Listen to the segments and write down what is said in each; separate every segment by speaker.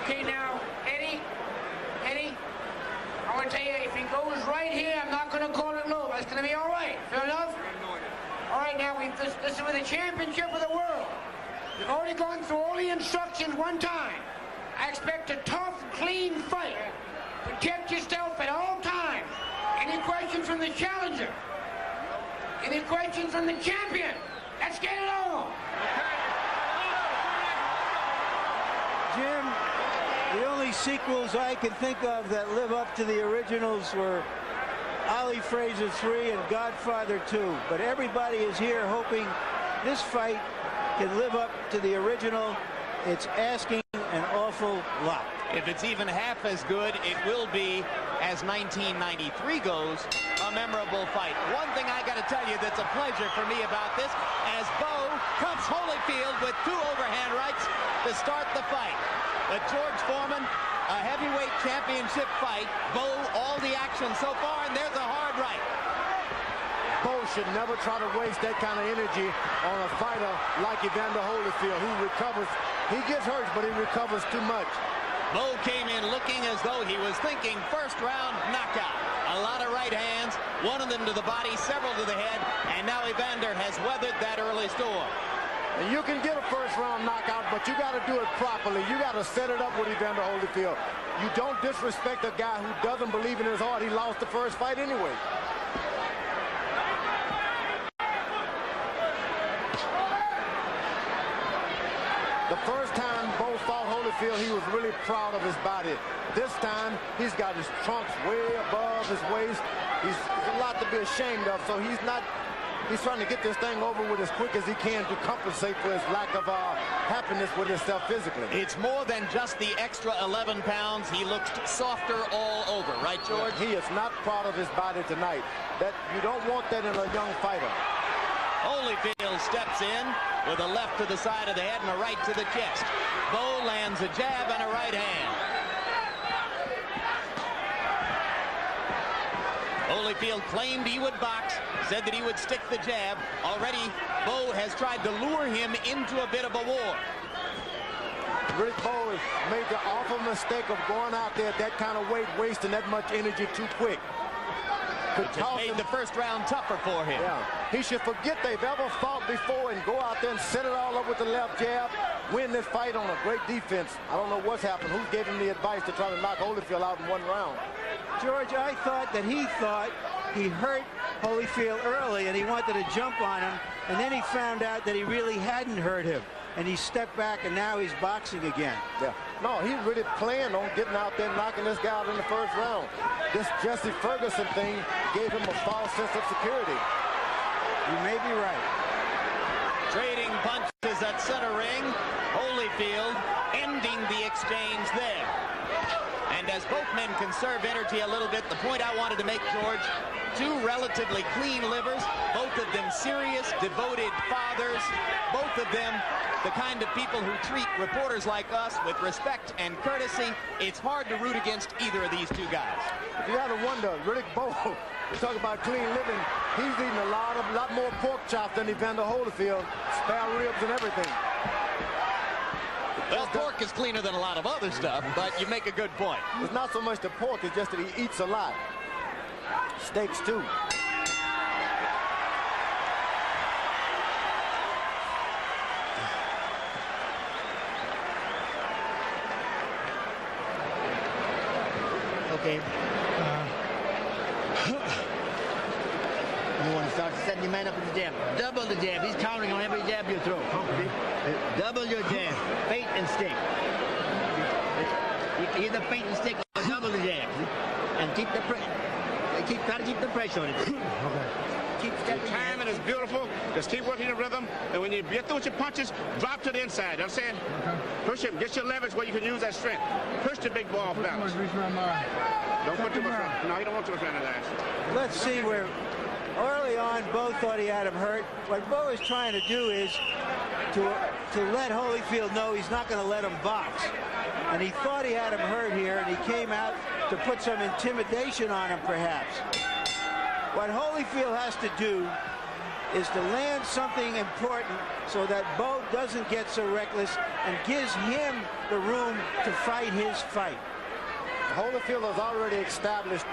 Speaker 1: Okay, now, Eddie, I want to tell you, if he goes right here, I'm not going to call it low. It's going to be all right. Fair enough? All right, now, this is for the championship of the world. You've already gone through all the instructions one time. I expect a tough, clean fight. Protect yourself at all times. Any questions from the challenger? Any questions from the champion? Let's get it on.
Speaker 2: Jim, the only sequels I can think of that live up to the originals were Ali Fraser 3 and Godfather 2. But everybody is here hoping this fight can live up to the original. It's asking an awful lot.
Speaker 3: If it's even half as good, it will be, as 1993 goes, a memorable fight. One thing I got to tell you that's a pleasure for me about this, as Bowe comes Holyfield with 2 overhand rights to start the fight. But George Foreman, a heavyweight championship fight. Bowe, all the action so far, and there's a hard right.
Speaker 4: Bowe should never try to waste that kind of energy on a fighter like Evander Holyfield, who recovers. He gets hurt, but he recovers too much.
Speaker 3: Bowe came in looking as though he was thinking first-round knockout. A lot of right hands, one of them to the body, several to the head, and now Evander has weathered that early storm.
Speaker 4: And you can get a first-round knockout, but you got to do it properly. You got to set it up with Evander Holyfield. You don't disrespect a guy who doesn't believe in his heart. He lost the first fight anyway. The first time Bowe fought Holyfield, he was really proud of his body. This time, he's got his trunks way above his waist. He's a lot to be ashamed of, so he's not. He's trying to get this thing over with as quick as he can to compensate for his lack of happiness with himself physically.
Speaker 3: It's more than just the extra 11 pounds. He looks softer all over, right, George?
Speaker 4: He is not proud of his body tonight. That you don't want that in a young fighter.
Speaker 3: Holyfield steps in with a left to the side of the head and a right to the chest. Bowe lands a jab and a right hand. Holyfield claimed he would box, said that he would stick the jab. Already, Bowe has tried to lure him into a bit of a war.
Speaker 4: Riddick Bowe has made the awful mistake of going out there at that kind of weight, wasting that much energy too quick.
Speaker 3: Which has made the first round tougher for him.
Speaker 4: Yeah, he should forget they've ever fought before and go out there and set it all up with the left jab, win this fight on a great defense. I don't know what's happened. Who gave him the advice to try to knock Holyfield out in one round?
Speaker 2: George, I thought that he hurt Holyfield early and he wanted to jump on him, and then he found out that he really hadn't hurt him, and he stepped back, and now he's boxing again.
Speaker 4: Yeah. No, he really planned on getting out there and knocking this guy out in the first round. This Jesse Ferguson thing gave him a false sense of security.
Speaker 2: You may be right.
Speaker 3: Trading punches at center ring. Holyfield ending the exchange there. And as both men conserve energy a little bit, the point I wanted to make, George, 2 relatively clean livers, both of them serious, devoted fathers, both of them the kind of people who treat reporters like us with respect and courtesy. It's hard to root against either of these 2 guys.
Speaker 4: You got to wonder, Riddick Bowe, you talk about clean living, he's eating a lot more pork chops than Evander Holyfield, spare ribs and everything.
Speaker 3: Well, pork is cleaner than a lot of other stuff, but you make a good point.
Speaker 4: It's not so much the pork, it's just that he eats a lot. Steaks, too.
Speaker 5: Okay. You want to start setting your man up with the jab. Double the jab. He's counting on every jab you throw. Okay. Double your jab. Feint and stick. Either feint and stick or double the jab. And keep the try to keep the pressure on it. Okay. Keep stepping.
Speaker 1: Your timing is beautiful. Just keep working the rhythm. And when you get through with your punches, drop to the inside. You know what I'm saying? Okay. Push him. Get your leverage where you can use that strength. Push the big ball off balance. Don't put too much on. No, you don't want too much on that ass.
Speaker 2: Let's see where early on Bowe thought he had him hurt. What Bowe is trying to do is to let Holyfield know he's not going to let him box. And he thought he had him hurt here, and he came out to put some intimidation on him, perhaps. What Holyfield has to do is to land something important so that Bowe doesn't get so reckless and gives him the room to fight his fight.
Speaker 4: Holyfield has already established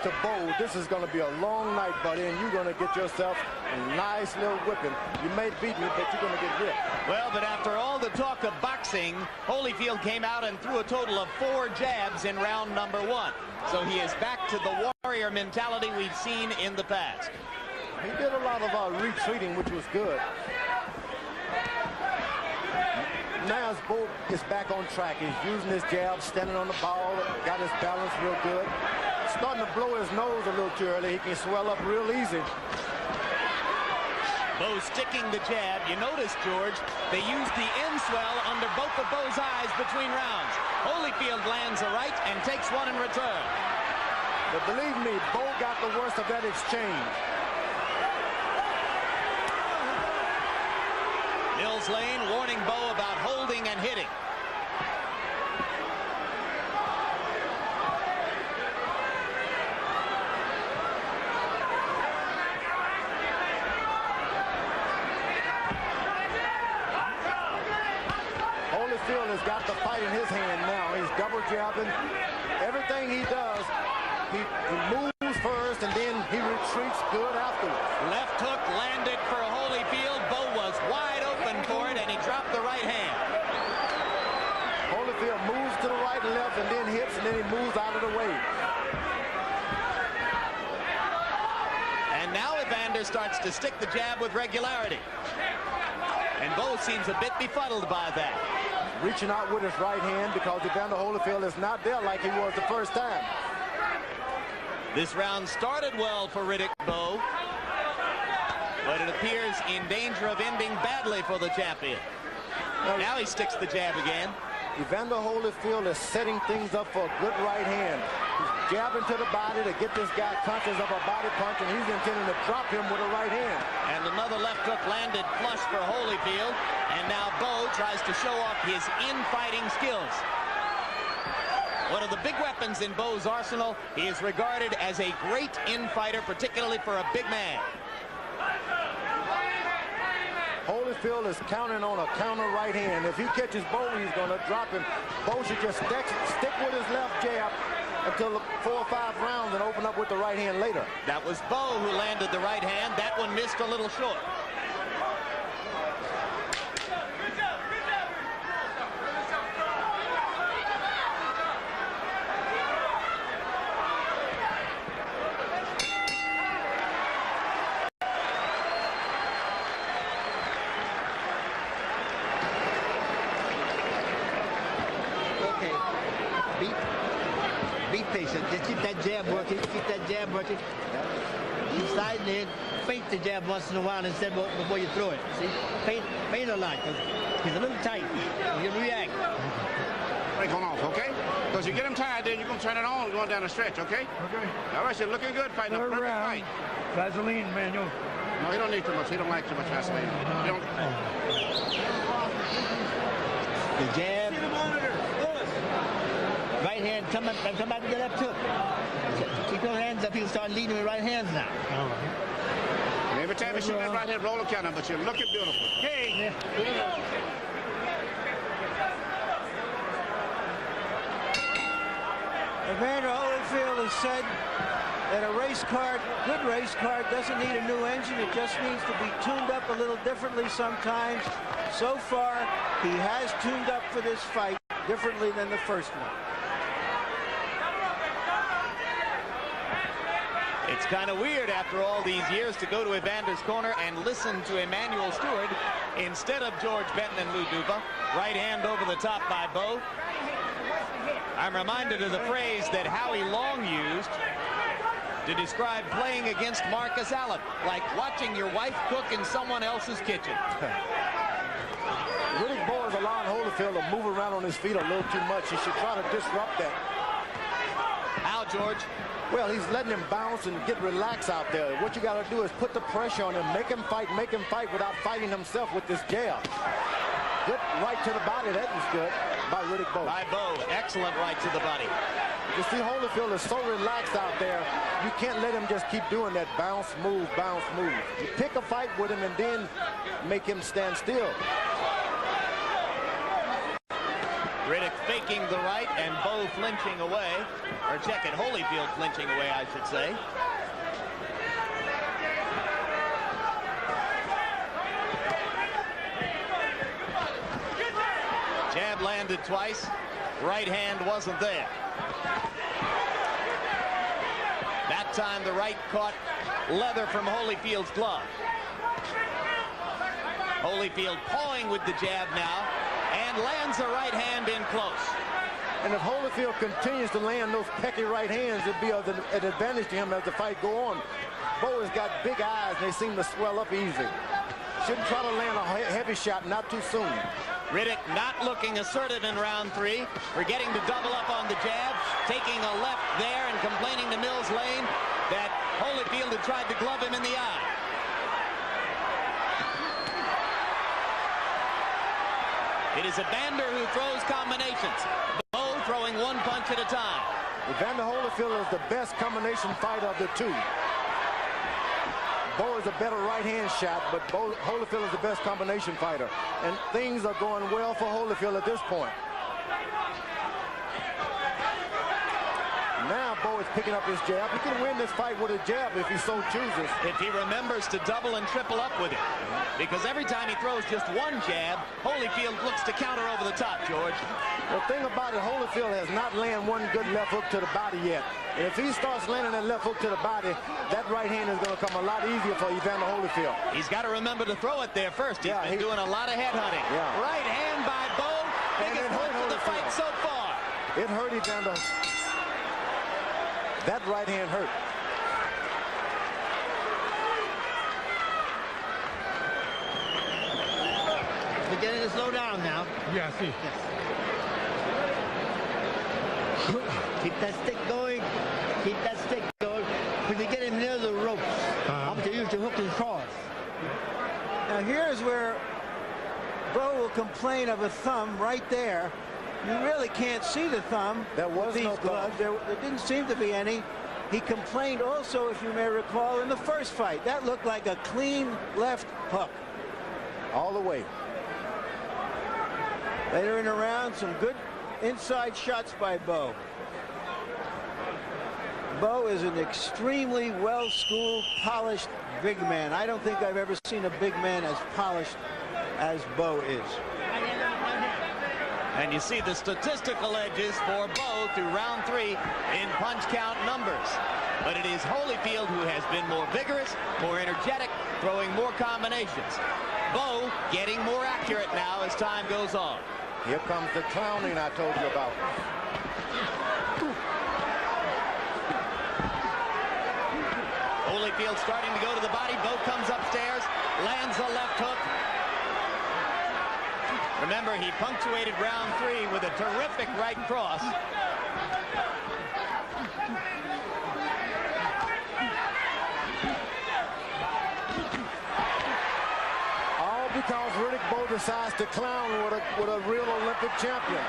Speaker 4: to Bowe, this is going to be a long night, buddy, and you're going to get yourself a nice little whipping. You may beat me, but you're going to get whipped.
Speaker 3: Well, but after all the talk of boxing, Holyfield came out and threw a total of 4 jabs in round number 1. So he is back to the warrior mentality we've seen in the past.
Speaker 4: He did a lot of retreating, which was good. Now as Bowe is back on track, he's using his jab, standing on the ball, got his balance real good. Starting to blow his nose a little too early. He can swell up real easy.
Speaker 3: Bowe sticking the jab. You notice, George, they used the end swell under both of Bowe's eyes between rounds. Holyfield lands a right and takes one in return.
Speaker 4: But believe me, Bowe got the worst of that exchange.
Speaker 3: Mills Lane warning Bowe about holding and hitting.
Speaker 4: Holyfield has got the fight in his hand now. He's double jabbing. Everything he does, he moves first and then he retreats good afterwards.
Speaker 3: Left hook landed for Holyfield. Bowe was wide open for it and he dropped the right hand.
Speaker 4: Holyfield moves to the right and left and then hits and then he moves out of the way.
Speaker 3: And now Evander starts to stick the jab with regularity. And Bowe seems a bit befuddled by that.
Speaker 4: Reaching out with his right hand because Evander Holyfield is not there like he was the first time.
Speaker 3: This round started well for Riddick Bowe, but it appears in danger of ending badly for the champion. Now he sticks the jab again.
Speaker 4: Evander Holyfield is setting things up for a good right hand. He's jabbing to the body to get this guy conscious of a body punch, and he's intending to drop him with a right hand.
Speaker 3: And another left hook landed flush for Holyfield, and now Bowe tries to show off his in-fighting skills. One of the big weapons in Bowe's arsenal, he is regarded as a great in-fighter, particularly for a big man.
Speaker 4: Holyfield is counting on a counter right hand. If he catches Bowe, he's going to drop him. Bowe should just stick with his left jab until the 4 or 5 rounds and open up with the right hand later.
Speaker 3: That was Bowe who landed the right hand. That one missed a little short.
Speaker 5: Be patient. Just keep that jab working. Keep that jab working. Keep sliding in. Feint the jab once in a while instead before you throw it. See? Feint a lot because he's a little tight. He'll react.
Speaker 6: Break on off, okay? Because you get him tired, then you're going to turn it on going down the stretch, okay?
Speaker 7: Okay.
Speaker 6: All right, you're looking good fighting.
Speaker 7: Third
Speaker 6: A perfect
Speaker 7: round.
Speaker 6: fight.
Speaker 7: Vaseline, Manuel.
Speaker 6: No, he don't need too much. He don't like too much Vaseline. He don't.
Speaker 5: The jab. Right hand, come back to the left hook. Keep your hands up. He'll start leading with right hands now.
Speaker 6: Every time you shoot that right hand, roll the counter, but you're looking beautiful.
Speaker 7: Hey.
Speaker 2: Evander Holyfield has said that a race car, good race car, doesn't need a new engine. It just needs to be tuned up a little differently sometimes. So far, he has tuned up for this fight differently than the first one.
Speaker 3: It's kind of weird after all these years to go to Evander's corner and listen to Emmanuel Stewart instead of George Benton and Lou Duva. Right hand over the top by Bowe. I'm reminded of the phrase that Howie Long used to describe playing against Marcus Allen, like watching your wife cook in someone else's kitchen.
Speaker 4: Riddick Bowe is allowing Holyfield to move around on his feet a little too much. He should try to disrupt that.
Speaker 3: How, George?
Speaker 4: Well, he's letting him bounce and get relaxed out there. What you got to do is put the pressure on him, make him fight without fighting himself with this jab. Good right to the body. That was good by Riddick Bowe.
Speaker 3: By Bowe. Excellent right to the body.
Speaker 4: You see, Holyfield is so relaxed out there. You can't let him just keep doing that bounce, move, bounce, move. You pick a fight with him and then make him stand still.
Speaker 3: Riddick faking the right and Bowe flinching away. Or check it, Holyfield flinching away, I should say. Jab landed twice. Right hand wasn't there. That time the right caught leather from Holyfield's glove. Holyfield pawing with the jab now and lands a right hand in close.
Speaker 4: And if Holyfield continues to land those pecky right hands, it'd be an advantage to him as the fight go on. Bowe has got big eyes, and they seem to swell up easy. Shouldn't try to land a heavy shot, not too soon.
Speaker 3: Riddick not looking assertive in round 3, forgetting to double up on the jab, taking a left there and complaining to Mills Lane that Holyfield had tried to glove him in the eye. It is Evander who throws combinations. Bowe throwing one punch at a time.
Speaker 4: Evander Holyfield is the best combination fighter of the two. Bowe is a better right-hand shot, but Holyfield is the best combination fighter. And things are going well for Holyfield at this point. Now Bowe is picking up his jab. He can win this fight with a jab if he so chooses.
Speaker 3: If he remembers to double and triple up with it. Because every time he throws just one jab, Holyfield looks to counter over the top, George.
Speaker 4: The thing about it, Holyfield has not landed one good left hook to the body yet. And if he starts landing that left hook to the body, that right hand is going to come a lot easier for Evander Holyfield.
Speaker 3: He's got to remember to throw it there first. He's been doing a lot of head hunting.
Speaker 4: Yeah.
Speaker 3: Right hand by Bowe. Biggest punch of the fight so far.
Speaker 4: It hurt Evander. That right hand hurt.
Speaker 5: Beginning to slow down now.
Speaker 7: Yeah, I see.
Speaker 5: Yes. Keep that stick going. Keep that stick going. When you get him near the ropes, I'm to use the hook and cross.
Speaker 2: Now here's where Bowe will complain of a thumb right there. You really can't see the thumb.
Speaker 4: There was
Speaker 2: these
Speaker 4: no
Speaker 2: gloves. There didn't seem to be any. He complained also, if you may recall, in the first fight. That looked like a clean left hook.
Speaker 4: All the way.
Speaker 2: Later in the round, some good inside shots by Bowe. Bowe is an extremely well-schooled, polished big man. I don't think I've ever seen a big man as polished as Bowe is.
Speaker 3: And you see the statistical edges for Bowe through round 3 in punch count numbers. But it is Holyfield who has been more vigorous, more energetic, throwing more combinations. Bowe getting more accurate now as time goes on.
Speaker 4: Here comes the clowning I told you about.
Speaker 3: Holyfield starting to go to the body. Bowe comes upstairs, lands a left hook. Remember, he punctuated round 3 with a terrific right cross.
Speaker 4: All because Riddick Bowe decides to clown with a real Olympic champion.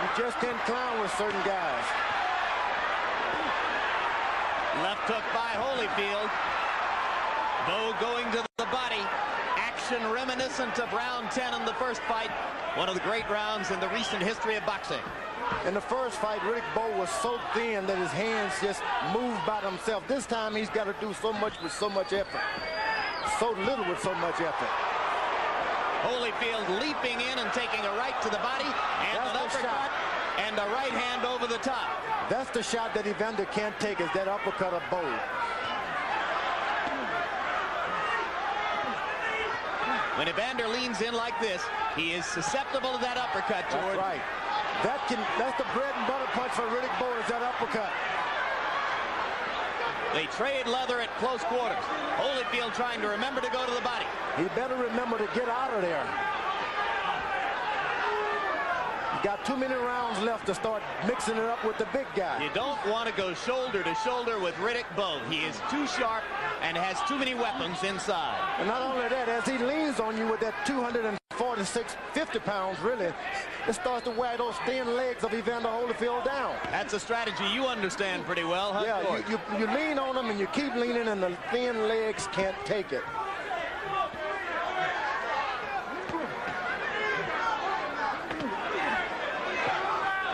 Speaker 4: You just can't clown with certain guys.
Speaker 3: Left hook by Holyfield. Bowe going to the body. Action reminiscent of round 10 in the first fight. One of the great rounds in the recent history of boxing.
Speaker 4: In the first fight, Riddick Bowe was so thin that his hands just moved by themselves. This time, he's got to do so much with so much effort. So little with so much effort.
Speaker 3: Holyfield leaping in and taking a right to the body and an uppercut and a right hand over the top.
Speaker 4: That's the shot that Evander can't take, is that uppercut of Bowe.
Speaker 3: When Evander leans in like this, he is susceptible to that uppercut, George.
Speaker 4: That's right. That's the bread and butter punch for Riddick Bowe, is that uppercut.
Speaker 3: They trade leather at close quarters. Holyfield trying to remember to go to the body.
Speaker 4: He better remember to get out of there. He's got too many rounds left to start mixing it up with the big guy.
Speaker 3: You don't want to go shoulder to shoulder with Riddick Bowe. He is too sharp and has too many weapons inside.
Speaker 4: And not only that, as he leans on you with that 250 46, 50 pounds, really. It starts to wear those thin legs of Evander Holyfield down.
Speaker 3: That's a strategy you understand pretty well, huh,
Speaker 4: Yeah,
Speaker 3: George?
Speaker 4: you lean on them and you keep leaning, and the thin legs can't take it.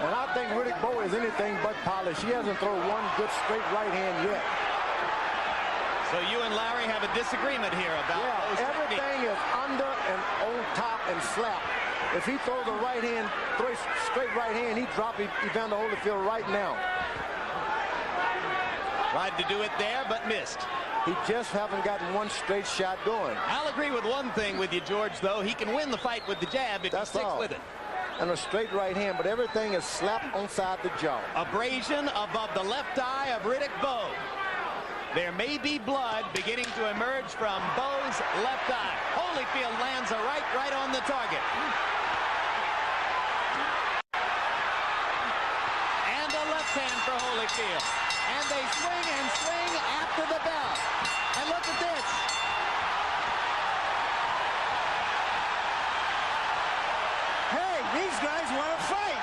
Speaker 4: And I think Riddick Bowe is anything but polished. He hasn't thrown one good straight right hand yet.
Speaker 3: So you and Larry have a disagreement here about Bowe's technique.
Speaker 4: Everything is under and on top and slap. If he throws a right hand, straight right hand, he'd drop Evander Holyfield right now.
Speaker 3: Tried to do it there, but missed.
Speaker 4: He just haven't gotten one straight shot going.
Speaker 3: I'll agree with one thing with you, George, though. He can win the fight with the jab if he sticks with it.
Speaker 4: And a straight right hand, but everything is slapped onside the jaw.
Speaker 3: Abrasion above the left eye of Riddick Bowe. There may be blood beginning to emerge from Bowe's left eye. Holyfield lands a right on the target. And a left hand for Holyfield. And they swing and swing after the bell. And look at this.
Speaker 2: Hey, these guys want to fight.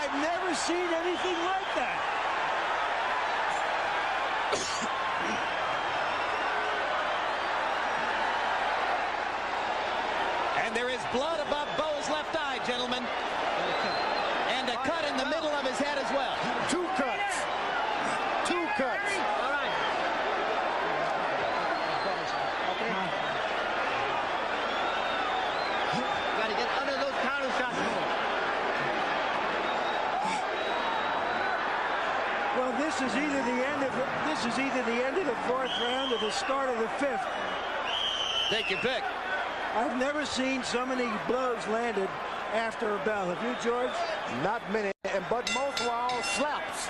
Speaker 2: I've never seen anything like that.
Speaker 3: And there is blood above Bowe's left eye, gentlemen. And a cut in the middle of his head as well.
Speaker 4: Two cuts. Two cuts.
Speaker 5: All right. Okay. Got to get under those counter shots.
Speaker 2: Well, this is either the end of the fourth round or the start of the fifth.
Speaker 3: Take your pick.
Speaker 2: I've never seen so many blows landed after a bell. Have you, George?
Speaker 4: Not many, but most were all slaps.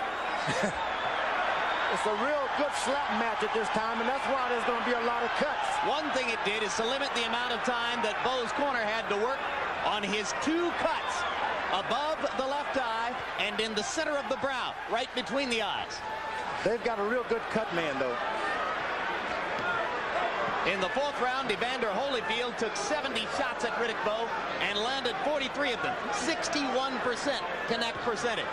Speaker 4: It's a real good slap match at this time, and that's why there's going to be a lot of cuts.
Speaker 3: One thing it did is to limit the amount of time that Bowe's corner had to work on his two cuts above the left eye and in the center of the brow, right between the eyes.
Speaker 4: They've got a real good cut man, though.
Speaker 3: In the fourth round, Evander Holyfield took 70 shots at Riddick Bowe and landed 43 of them, 61% connect percentage.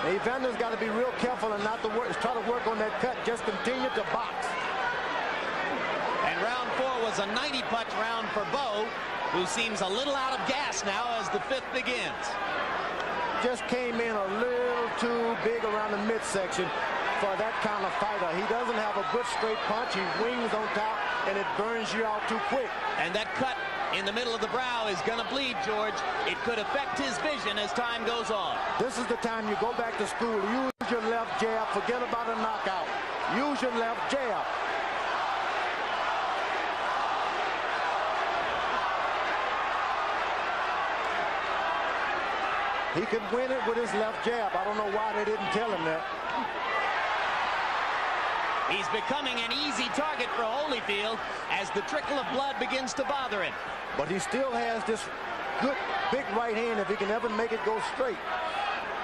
Speaker 4: Evander's got to be real careful and not to try to work on that cut. Just continue to box.
Speaker 3: And round 4 was a 90-punch round for Bowe, who seems a little out of gas now as the fifth begins.
Speaker 4: Just came in a little too big around the midsection for that kind of fighter. He doesn't have a good straight punch. He wings on top, and it burns you out too quick.
Speaker 3: And that cut in the middle of the brow is going to bleed, George. It could affect his vision as time goes on.
Speaker 4: This is the time you go back to school. Use your left jab. Forget about a knockout. Use your left jab. He could win it with his left jab. I don't know why they didn't tell him that.
Speaker 3: He's becoming an easy target for Holyfield as the trickle of blood begins to bother him.
Speaker 4: But he still has this good big right hand if he can ever make it go straight.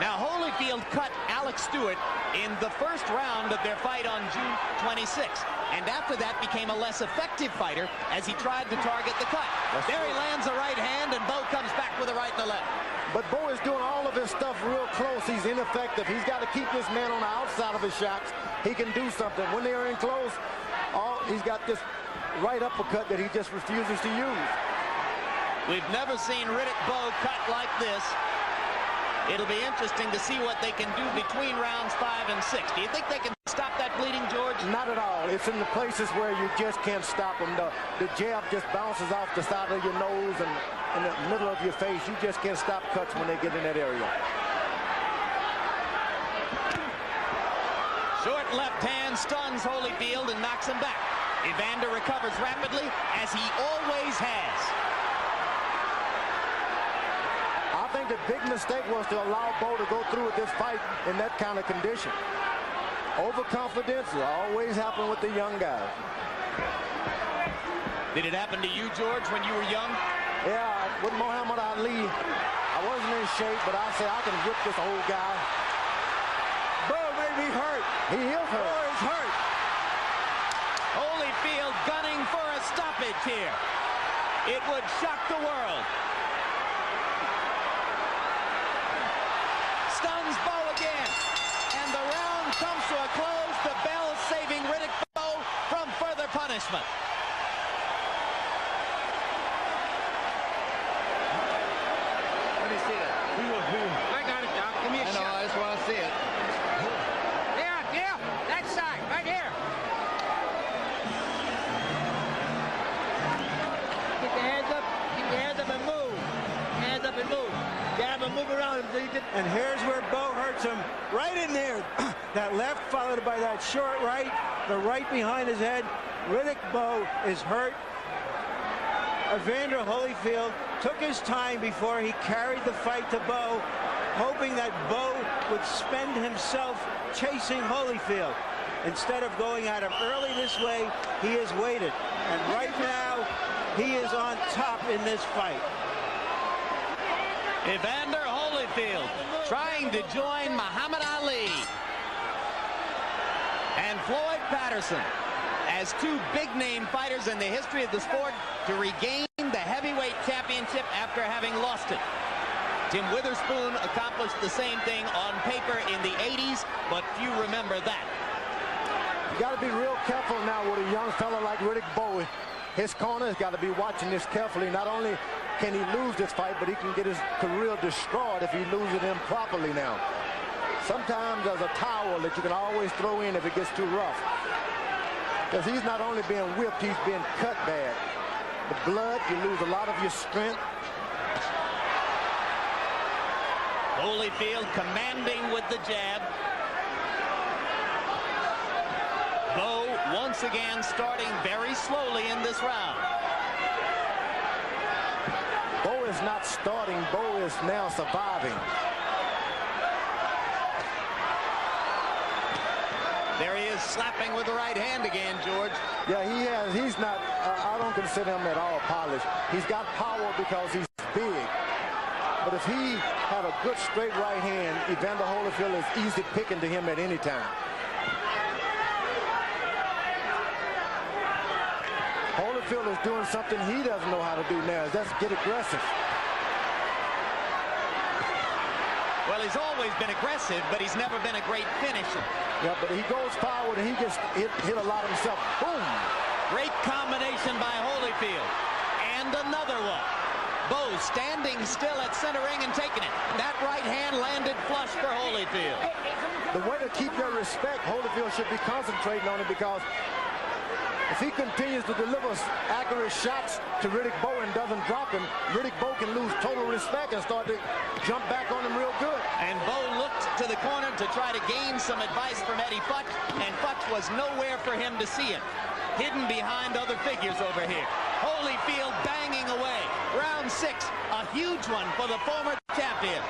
Speaker 3: Now, Holyfield cut Alex Stewart in the first round of their fight on June 26th. And after that became a less effective fighter as he tried to target the cut. There he lands a right hand, and Bowe comes back with a right and a left.
Speaker 4: But Bowe is doing all of his stuff real close. He's ineffective. He's got to keep this man on the outside of his shots. He can do something. When they are in close, he's got this right uppercut that he just refuses to use.
Speaker 3: We've never seen Riddick Bowe cut like this. It'll be interesting to see what they can do between rounds 5 and 6. Do you think they can stop that bleeding, George?
Speaker 4: Not at all. It's in the places where you just can't stop them. The jab just bounces off the side of your nose and in the middle of your face. You just can't stop cuts when they get in that area.
Speaker 3: Short left hand stuns Holyfield and knocks him back. Evander recovers rapidly, as he always has.
Speaker 4: I think the big mistake was to allow Bowe to go through with this fight in that kind of condition. Overconfidence will always happen with the young guys.
Speaker 3: Did it happen to you, George, when you were young?
Speaker 4: Yeah, with Muhammad Ali, I wasn't in shape, but I said I can whip this old guy.
Speaker 2: Bowe may be hurt.
Speaker 4: He is hurt.
Speaker 2: Bowe is hurt.
Speaker 3: Holyfield gunning for a stoppage here. It would shock the world. Stuns Bowe again. And the round comes to a close. The bell saving Riddick Bowe from further punishment.
Speaker 1: Let me see that. I got it, Doc. Give me a shot.
Speaker 4: I just want to see it.
Speaker 1: Yeah, that side, right here.
Speaker 5: Get your hands up. Keep your hands up and move. Hands up and move. Jab and move around until you get.
Speaker 2: And here's where Bowe hurts him, right in there. That left followed by that short right, the right behind his head. Riddick Bowe is hurt. Evander Holyfield took his time before he carried the fight to Bowe, hoping that Bowe would spend himself chasing Holyfield. Instead of going at him early this way, he has waited. And right now, he is on top in this fight.
Speaker 3: Evander Holyfield trying to join Muhammad Ali and Floyd Patterson as two big-name fighters in the history of the sport to regain the heavyweight championship after having lost it. Tim Witherspoon accomplished the same thing on paper in the 80s, but few remember that.
Speaker 4: You got to be real careful now with a young fella like Riddick Bowe. His corner has got to be watching this carefully. Not only can he lose this fight, but he can get his career destroyed if he loses it improperly now. Sometimes there's a towel that you can always throw in if it gets too rough. Because he's not only being whipped, he's being cut bad. The blood, you lose a lot of your strength.
Speaker 3: Holyfield commanding with the jab. Bowe once again starting very slowly in this round.
Speaker 4: Bowe is not starting. Bowe is now surviving.
Speaker 3: There he is slapping with the right hand again, George.
Speaker 4: Yeah, he has. He's not, I don't consider him at all polished. He's got power because he's big. But if he had a good straight right hand, Evander Holyfield is easy picking to him at any time. Holyfield is doing something he doesn't know how to do now. That's get aggressive.
Speaker 3: Well, he's always been aggressive, but he's never been a great finisher.
Speaker 4: Yeah, but he goes forward and he gets hit a lot himself. Boom!
Speaker 3: Great combination by Holyfield. And another one. Bowe standing still at center ring and taking it. That right hand landed flush for Holyfield.
Speaker 4: The way to keep your respect, Holyfield should be concentrating on it, because if he continues to deliver accurate shots to Riddick Bowe and doesn't drop him, Riddick Bowe can lose total respect and start to jump back on him real good.
Speaker 3: And Bowe looked to the corner to try to gain some advice from Eddie Futch, and Futch was nowhere for him to see him. Hidden behind other figures over here. Holyfield banging away. Round 6, a huge one for the former champion.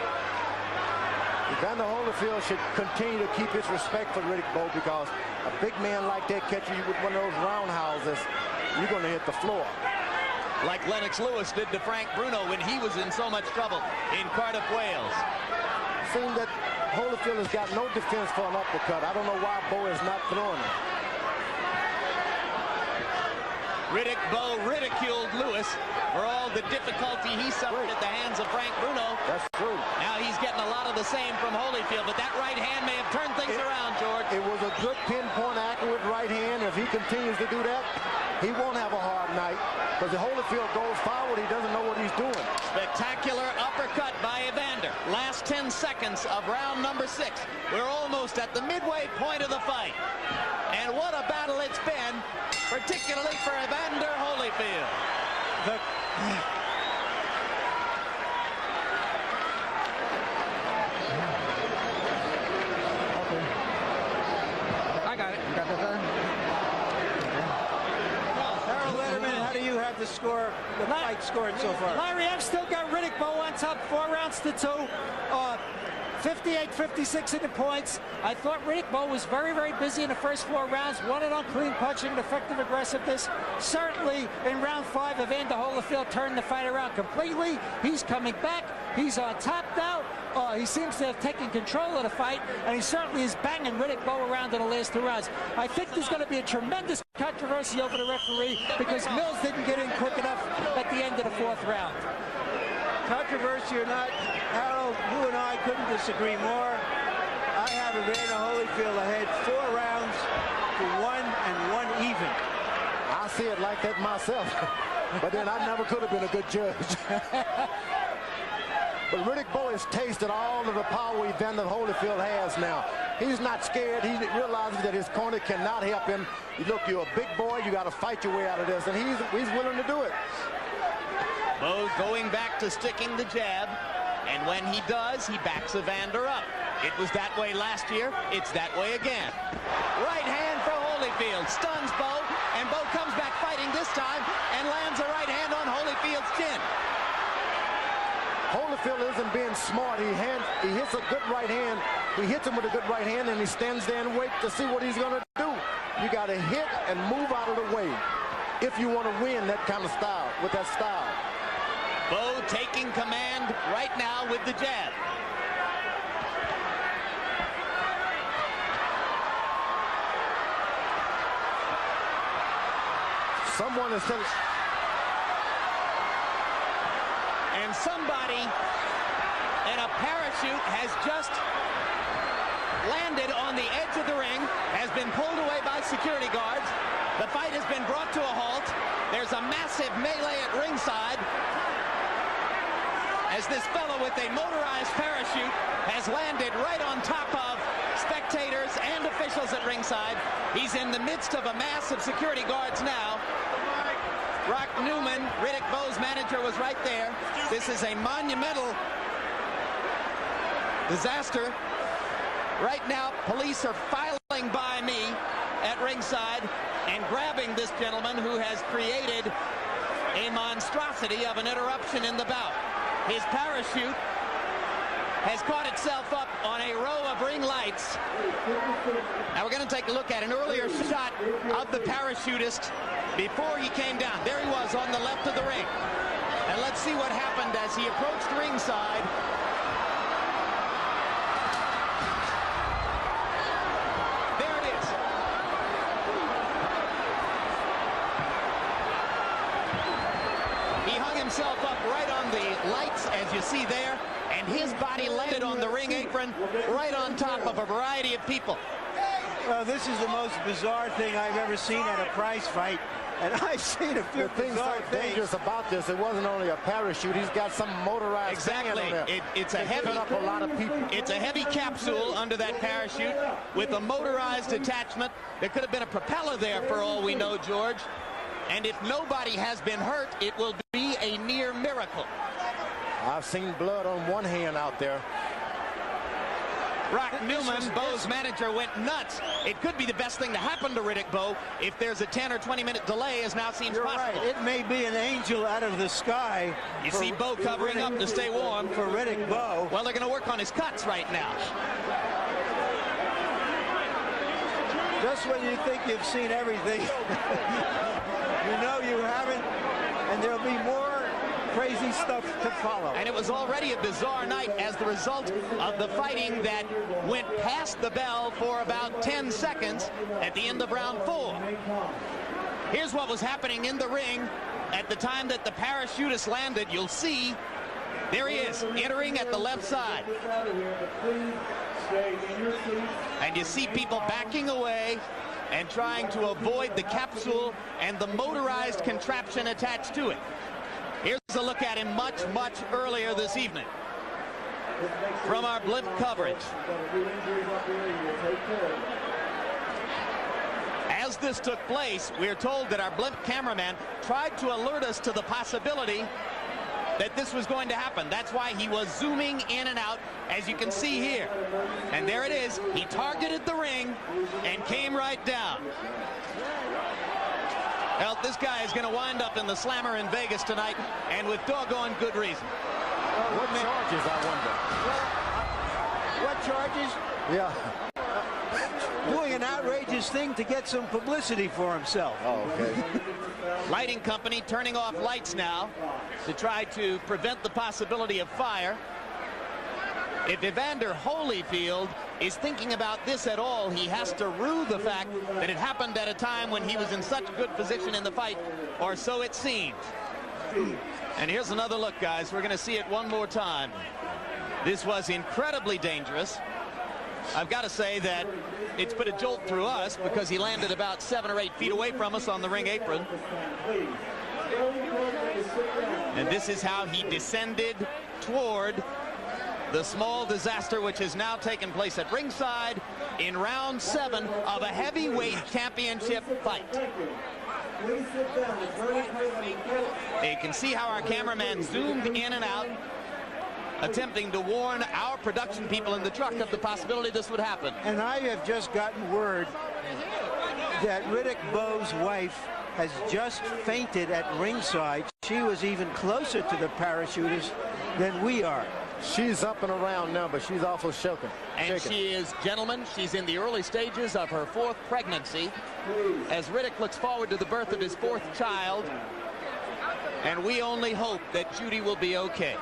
Speaker 4: Evander Holyfield should continue to keep his respect for Riddick Bowe, because a big man like that catching you with one of those roundhouses, you're going to hit the floor.
Speaker 3: Like Lennox Lewis did to Frank Bruno when he was in so much trouble in Cardiff, Wales.
Speaker 4: Seeing that Holyfield has got no defense for an uppercut. I don't know why Bowe is not throwing it.
Speaker 3: Riddick Bowe ridiculed Lewis for all the difficulty he suffered at the hands of Frank Bruno.
Speaker 4: That's true.
Speaker 3: Now he's getting a lot of the same from Holyfield, but that right hand may have turned things around, George.
Speaker 4: It was a good pinpoint, accurate right hand. If he continues to do that, he won't have a hard night, because if Holyfield goes forward, he doesn't know what he's doing.
Speaker 3: Spectacular uppercut by Evander. Last 10 seconds of round number 6. We're almost at the midway point of the fight. And what a battle it's been, particularly for Evander Holyfield.
Speaker 1: I got it. You got that?
Speaker 2: Harold Letterman, how do you have the score, the fight scored so far?
Speaker 8: Larry, I've still got Riddick Bowe on top, 4 rounds to 2. 58-56 in the points. I thought Riddick Bowe was very, very busy in the first 4 rounds. Won it on clean punching and effective aggressiveness. Certainly in round 5, Evander Holyfield turned the fight around completely. He's coming back. He's on top now. He seems to have taken control of the fight, and he certainly is banging Riddick Bowe around in the last 2 rounds. I think there's going to be a tremendous controversy over the referee because Mills didn't get in quick enough at the end of the 4th round.
Speaker 2: Controversy or not, Harold, you and I couldn't disagree more. I have Evander Holyfield ahead 4 rounds to 1 and 1 even.
Speaker 4: I see it like that myself, but then I never could have been a good judge. But Riddick Bowe has tasted all of the power Evander Holyfield has now. He's not scared. He realizes that his corner cannot help him. Look, you're a big boy. You got to fight your way out of this, and he's willing to do it.
Speaker 3: Bowe going back to sticking the jab, and when he does, he backs Evander up. It was that way last year. It's that way again. Right hand for Holyfield. Stuns Bowe, and Bowe comes back fighting this time and lands a right hand on Holyfield's chin.
Speaker 4: Holyfield isn't being smart. He hits a good right hand. He hits him with a good right hand, and he stands there and waits to see what he's going to do. You got to hit and move out of the way if you want to win that kind of style, with that style.
Speaker 3: Bowe taking command right now with the jab.
Speaker 4: Someone is telling...
Speaker 3: And somebody in a parachute has just landed on the edge of the ring, has been pulled away by security guards. The fight has been brought to a halt. There's a massive melee at ringside as this fellow with a motorized parachute has landed right on top of spectators and officials at ringside. He's in the midst of a mass of security guards now. Rock Newman, Riddick Bowe's manager, was right there. This is a monumental disaster. Right now, police are filing by me at ringside and grabbing this gentleman who has created a monstrosity of an interruption in the bout. His parachute has caught itself up on a row of ring lights. Now we're going to take a look at an earlier shot of the parachutist before he came down. There he was on the left of the ring. And let's see what happened as he approached ringside. There it is. He hung himself up right on the lights, as you see there, and his body landed on the ring apron right on top of a variety of people.
Speaker 2: Well, this is the most bizarre thing I've ever seen at a prize fight. And I've seen a few bizarre
Speaker 4: things. Dangerous about this, it wasn't only a parachute. He's got some motorized
Speaker 3: exactly.
Speaker 4: On there.
Speaker 3: It's a heavy,
Speaker 4: up a lot of people.
Speaker 3: It's a heavy capsule under that parachute with a motorized attachment. There could have been a propeller there for all we know, George. And if nobody has been hurt, it will be a near miracle.
Speaker 4: I've seen blood on one hand out there.
Speaker 3: Rock Newman, Bowe's manager, went nuts. It could be the best thing to happen to Riddick Bowe if there's a 10 or 20-minute delay, as now seems
Speaker 2: You're
Speaker 3: possible.
Speaker 2: Right. It may be an angel out of the sky.
Speaker 3: You see Bowe covering up to stay warm.
Speaker 2: For Riddick Bowe.
Speaker 3: Well, they're going to work on his cuts right now.
Speaker 2: Just when you think you've seen everything, you know you haven't, and there'll be more crazy stuff to follow.
Speaker 3: And it was already a bizarre night as the result of the fighting that went past the bell for about 10 seconds at the end of round 4. Here's what was happening in the ring at the time that the parachutist landed. You'll see, there he is, entering at the left side. And you see people backing away and trying to avoid the capsule and the motorized contraption attached to it. Here's a look at him much, much earlier this evening from our blimp coverage. As this took place, we're told that our blimp cameraman tried to alert us to the possibility that this was going to happen. That's why he was zooming in and out, as you can see here. And there it is. He targeted the ring and came right down. Well, this guy is going to wind up in the slammer in Vegas tonight, and with doggone good reason.
Speaker 4: What charges, I wonder?
Speaker 2: What charges?
Speaker 4: Yeah.
Speaker 2: Doing an outrageous thing to get some publicity for himself.
Speaker 4: Oh, okay.
Speaker 3: Lighting company turning off lights now to try to prevent the possibility of fire. If Evander Holyfield is thinking about this at all, he has to rue the fact that it happened at a time when he was in such good position in the fight, or so it seems. And here's another look, guys. We're going to see it one more time. This was incredibly dangerous. I've got to say that it's put a jolt through us because he landed about 7 or 8 feet away from us on the ring apron. And this is how he descended toward the small disaster which has now taken place at ringside in round 7 of a heavyweight championship fight. You can see how our cameraman zoomed in and out, attempting to warn our production people in the truck of the possibility this would happen.
Speaker 2: And I have just gotten word that Riddick Bowe's wife has just fainted at ringside. She was even closer to the parachutist than we are.
Speaker 4: She's up and around now, but she's awful shaken.
Speaker 3: And she is, gentlemen, she's in the early stages of her 4th pregnancy as Riddick looks forward to the birth of his 4th child. And we only hope that Judy will be okay.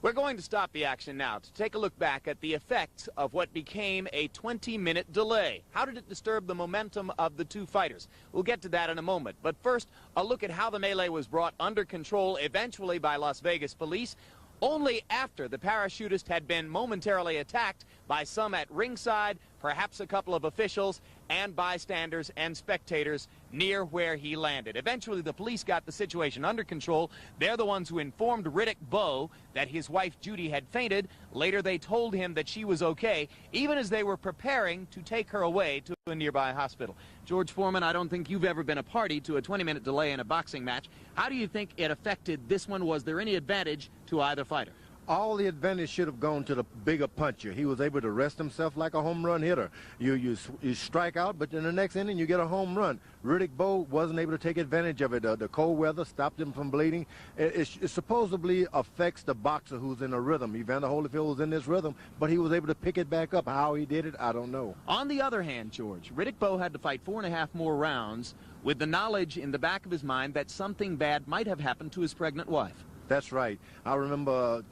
Speaker 3: We're going to stop the action now to take a look back at the effects of what became a 20-minute delay. How did it disturb the momentum of the two fighters? We'll get to that in a moment. But first, a look at how the melee was brought under control eventually by Las Vegas police, only after the parachutist had been momentarily attacked by some at ringside, perhaps a couple of officials, and bystanders and spectators near where he landed. Eventually, the police got the situation under control. They're the ones who informed Riddick Bowe that his wife Judy had fainted. Later, they told him that she was okay, even as they were preparing to take her away to a nearby hospital. George Foreman, I don't think you've ever been a party to a 20-minute delay in a boxing match. How do you think it affected this one? Was there any advantage to either fighter?
Speaker 4: All the advantage should have gone to the bigger puncher. He was able to rest himself like a home run hitter. You strike out, but in the next inning you get a home run. Riddick Bowe wasn't able to take advantage of it. The cold weather stopped him from bleeding. It supposedly affects the boxer who's in a rhythm. Evander Holyfield was in this rhythm, but he was able to pick it back up. How he did it, I don't know.
Speaker 3: On the other hand, George, Riddick Bowe had to fight 4.5 more rounds with the knowledge in the back of his mind that something bad might have happened to his pregnant wife.
Speaker 4: That's right. I remember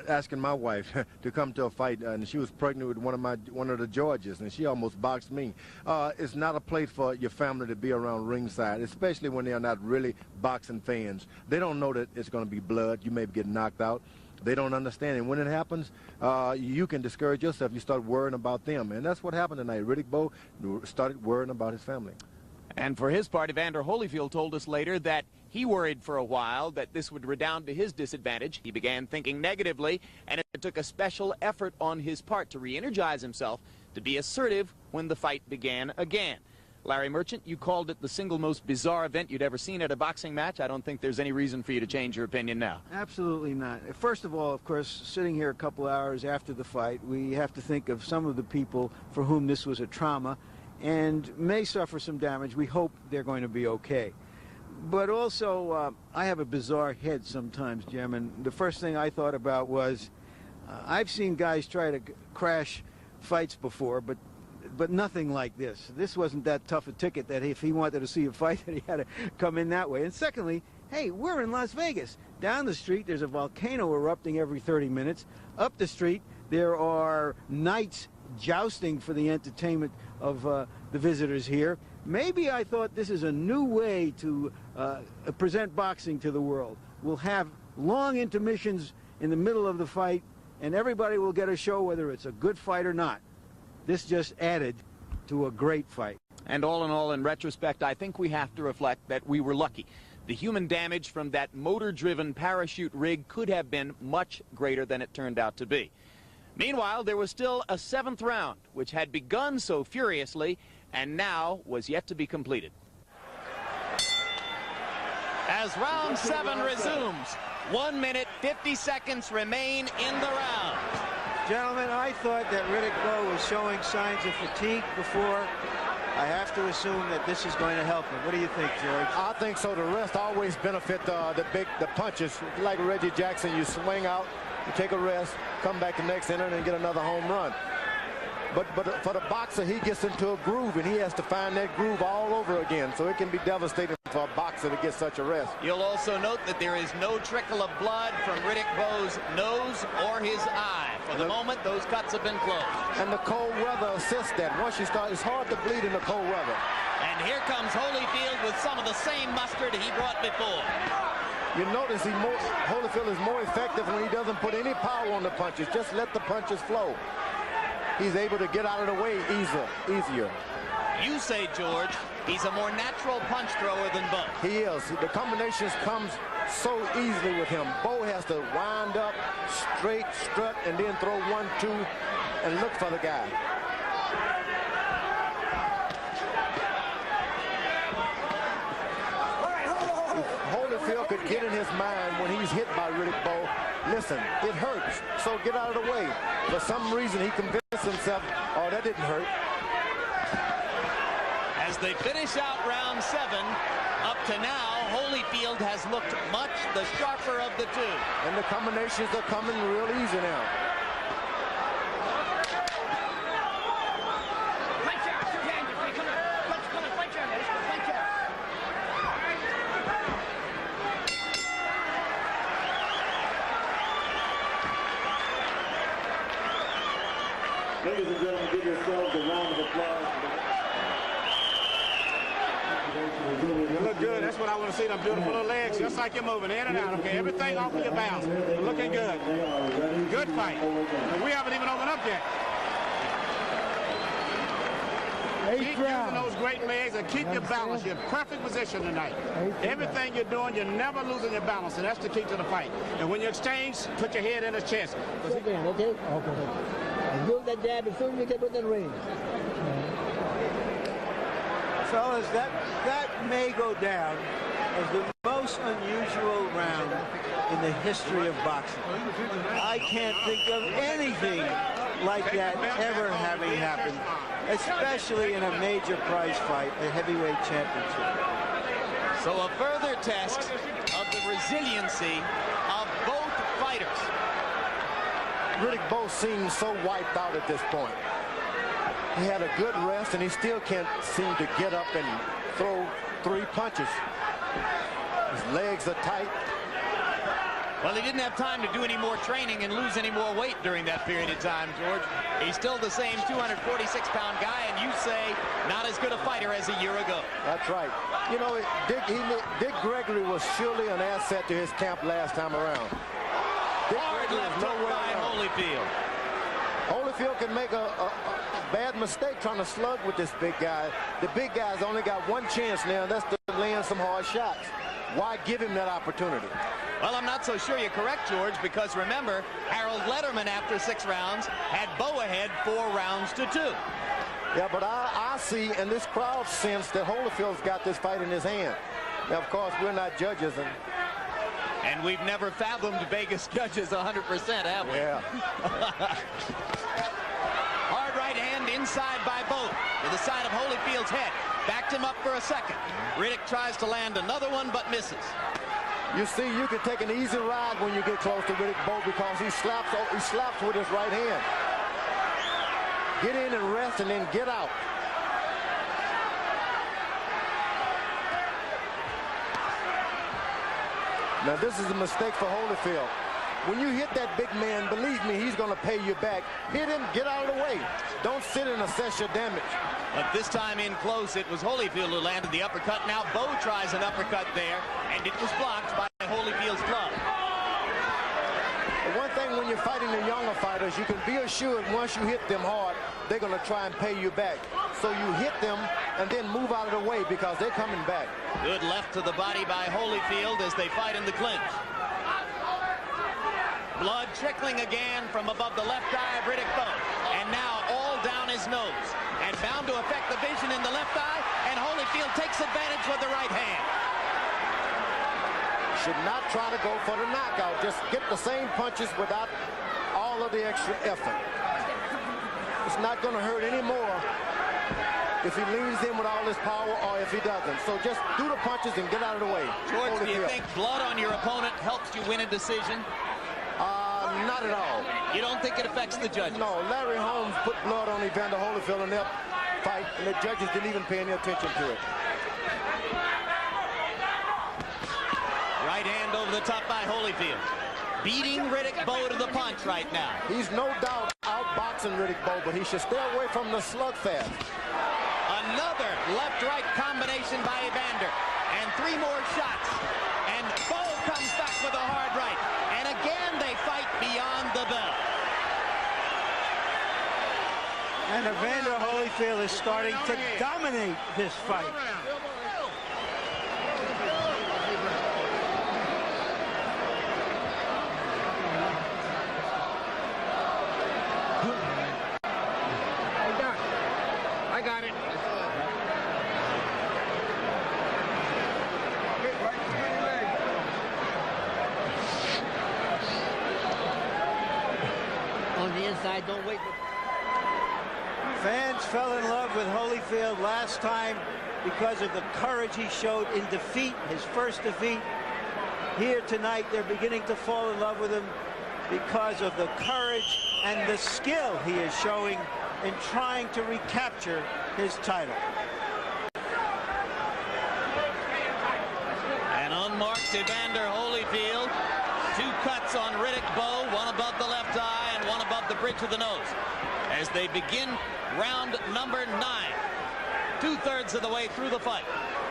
Speaker 4: asking my wife to come to a fight, and she was pregnant with one of the Georges, and she almost boxed me. It's not a place for your family to be around ringside, especially when they're not really boxing fans. They don't know that it's going to be blood. You may get knocked out. They don't understand, and when it happens, you can discourage yourself. You start worrying about them, and that's what happened tonight. Riddick Bowe started worrying about his family.
Speaker 3: And for his part, Evander Holyfield told us later that he worried for a while that this would redound to his disadvantage. He began thinking negatively, and it took a special effort on his part to re-energize himself, to be assertive when the fight began again. Larry Merchant, you called it the single most bizarre event you'd ever seen at a boxing match. I don't think there's any reason for you to change your opinion now.
Speaker 2: Absolutely not. First of all, of course, sitting here a couple hours after the fight, we have to think of some of the people for whom this was a trauma and may suffer some damage. We hope they're going to be okay. But also, I have a bizarre head sometimes, Jim, and the first thing I thought about was, I've seen guys try to crash fights before, but nothing like this. This wasn't that tough a ticket that if he wanted to see a fight, that he had to come in that way. And secondly, hey, we're in Las Vegas. Down the street, there's a volcano erupting every 30 minutes. Up the street, there are knights jousting for the entertainment of the visitors here. Maybe I thought this is a new way to present boxing to the world. We'll have long intermissions in the middle of the fight, and everybody will get a show whether it's a good fight or not. This just added to a great fight.
Speaker 3: And all in all, in retrospect, I think we have to reflect that we were lucky. The human damage from that motor-driven parachute rig could have been much greater than it turned out to be. Meanwhile, there was still a 7th round, which had begun so furiously and now was yet to be completed. As round 7 resumes, 1 minute, 50 seconds remain in the round.
Speaker 2: Gentlemen, I thought that Riddick Bowe was showing signs of fatigue before. I have to assume that this is going to help him. What do you think, George?
Speaker 4: I think so. The rest always benefit the punches. Like Reggie Jackson, you swing out, You take a rest, come back the next inning and get another home run. But for the boxer, he gets into a groove, and he has to find that groove all over again. So it can be devastating for a boxer to get such a rest.
Speaker 3: You'll also note that there is no trickle of blood from Riddick Bowe's nose or his eye. For the moment, those cuts have been closed.
Speaker 4: And the cold weather assists that. Once you start, it's hard to bleed in the cold weather.
Speaker 3: And here comes Holyfield with some of the same mustard he brought before.
Speaker 4: You notice Holyfield is more effective when he doesn't put any power on the punches. Just let the punches flow. He's able to get out of the way easier.
Speaker 3: You say, George, he's a more natural punch thrower than Bowe.
Speaker 4: He is. The combinations comes so easily with him. Bowe has to wind up, straight, strut, and then throw 1-2 and look for the guy. If Holyfield could get in his mind when he's hit by Riddick Bowe, listen, it hurts, so get out of the way. For some reason, he convinced himself, oh, that didn't hurt.
Speaker 3: As they finish out round 7, up to now, Holyfield has looked much the sharper of the two.
Speaker 4: And the combinations are coming real easy now.
Speaker 9: Ladies and gentlemen, give yourselves a round of applause.
Speaker 6: You look good. That's what I want to see. Them beautiful little legs, just like you're moving in and out. Okay, everything off of your bounce. Looking good. Good fight. And we haven't even opened up yet. Keep using those great legs and keep your balance. You're in perfect position tonight. Everything you're doing, you're never losing your balance, and that's the key to the fight. And when you exchange, put your head in his chest.
Speaker 5: Okay? Okay. And use that jab as soon as you get within range.
Speaker 2: Fellas, that may go down as the most unusual round in the history of boxing. I can't think of anything like that ever having happened, especially in a major prize fight, a heavyweight championship.
Speaker 3: So a further test of the resiliency of both fighters.
Speaker 4: Riddick Bowe seems so wiped out at this point. He had a good rest, and he still can't seem to get up and throw 3 punches. His legs are tight.
Speaker 3: Well, he didn't have time to do any more training and lose any more weight during that period of time, George. He's still the same 246-pound guy, and you say not as good a fighter as a year ago.
Speaker 4: That's right. You know, Dick Gregory was surely an asset to his camp last time around.
Speaker 3: Hard left hook by Holyfield.
Speaker 4: Holyfield can make a bad mistake trying to slug with this big guy. The big guy's only got one chance now, and that's to land some hard shots. Why give him that opportunity?
Speaker 3: Well, I'm not so sure you're correct, George, because remember, Harold Letterman, after 6 rounds, had Bowe ahead 4 rounds to 2.
Speaker 4: Yeah, but I see, and this crowd sense that Holyfield's got this fight in his hand. Now, of course, we're not judges,
Speaker 3: and we've never fathomed Vegas judges 100%, have we?
Speaker 4: Yeah.
Speaker 3: Hard right hand inside by Bowe to the side of Holyfield's head. Backed him up for a second. Riddick tries to land another one, but misses.
Speaker 4: You see, you can take an easy ride when you get close to Riddick Bowe because he slaps with his right hand. Get in and rest and then get out. Now, this is a mistake for Holyfield. When you hit that big man, believe me, he's going to pay you back. Hit him, get out of the way. Don't sit and assess your damage.
Speaker 3: But this time in close, it was Holyfield who landed the uppercut. Now Bowe tries an uppercut there, and it was blocked by Holyfield's glove.
Speaker 4: The one thing when you're fighting the younger fighters, you can be assured once you hit them hard, they're going to try and pay you back. So you hit them and then move out of the way because they're coming back.
Speaker 3: Good left to the body by Holyfield as they fight in the clinch. Blood trickling again from above the left eye of Riddick Bowe. And now all down his nose. And bound to affect the vision in the left eye. And Holyfield takes advantage with the right hand.
Speaker 4: Should not try to go for the knockout. Just get the same punches without all of the extra effort. It's not going to hurt anymore if he leans in with all his power or if he doesn't. So just do the punches and get out of the way.
Speaker 3: George, do you think blood on your opponent helps you win a decision?
Speaker 4: Not at all.
Speaker 3: You don't think it affects the judges?
Speaker 4: No, Larry Holmes put blood on Evander Holyfield in that fight, and the judges didn't even pay any attention to it.
Speaker 3: Right hand over the top by Holyfield. Beating Riddick Bowe to the punch right now.
Speaker 4: He's no doubt outboxing Riddick Bowe, but he should stay away from the slugfest.
Speaker 3: Another left-right combination by Evander. And 3 more shots. And Bowe comes back with a hard right. And again, they fight beyond the bell.
Speaker 2: And Evander Holyfield is starting to dominate this fight.
Speaker 6: I got it.
Speaker 5: On the inside, don't wait.
Speaker 2: Fans fell in love with Holyfield last time because of the courage he showed in defeat, his first defeat. Here tonight, they're beginning to fall in love with him because of the courage and the skill he is showing in trying to recapture his title.
Speaker 3: An unmarked Evander Holyfield. 2 cuts on Riddick Bowe, one above the left eye and one above the bridge of the nose. As they begin round number 9. 2/3 of the way through the fight.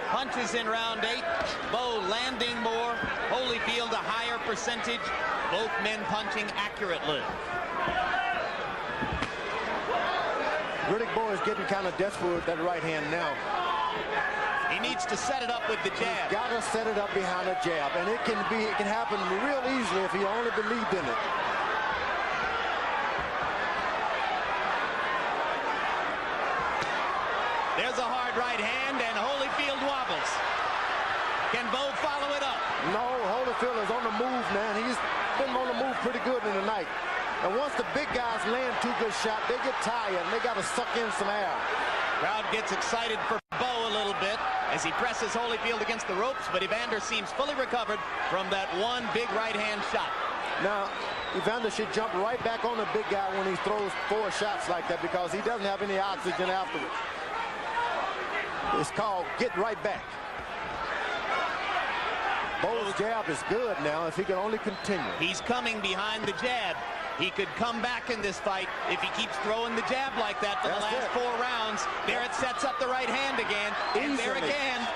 Speaker 3: Punches in round 8. Bowe landing more. Holyfield a higher percentage. Both men punching accurately.
Speaker 4: Riddick Bowe is getting kind of desperate with that right hand now.
Speaker 3: He needs to set it up with the jab.
Speaker 4: He's got to set it up behind a jab, and it can happen real easily if he only believed in it.
Speaker 3: There's a hard right hand, and Holyfield wobbles. Can Bowe follow it up?
Speaker 4: No, Holyfield is on the move, man. He's been on the move pretty good in the night. And once the big guys land 2 good shots, they get tired and they got to suck in some air.
Speaker 3: Crowd gets excited for Bowe a little bit as he presses Holyfield against the ropes, but Evander seems fully recovered from that one big right hand shot.
Speaker 4: Now, Evander should jump right back on the big guy when he throws 4 shots like that because he doesn't have any oxygen afterwards. It's called get right back. Bowe's jab is good now if he can only continue.
Speaker 3: He's coming behind the jab. He could come back in this fight if he keeps throwing the jab like that for the last 4 rounds. There it sets up the right hand again. And there again.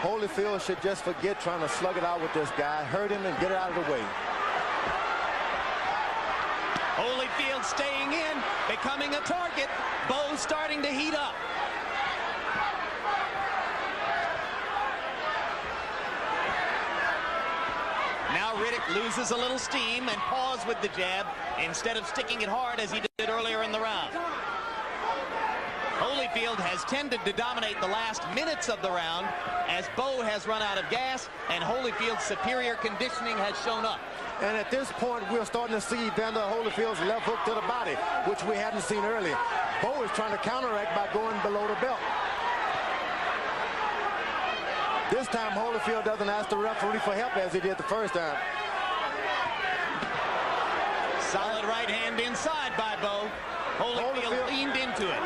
Speaker 4: Holyfield should just forget trying to slug it out with this guy. Hurt him and get it out of the way.
Speaker 3: Holyfield staying in, becoming a target. Bowe starting to heat up. Now Riddick loses a little steam and paws with the jab instead of sticking it hard as he did earlier in the round. Holyfield has tended to dominate the last minutes of the round as Bowe has run out of gas and Holyfield's superior conditioning has shown up.
Speaker 4: And at this point, we're starting to see Evander Holyfield's left hook to the body, which we hadn't seen earlier. Bowe is trying to counteract by going below the belt. This time, Holyfield doesn't ask the referee for help as he did the first time.
Speaker 3: Solid right hand inside by Bowe. Holyfield leaned into it.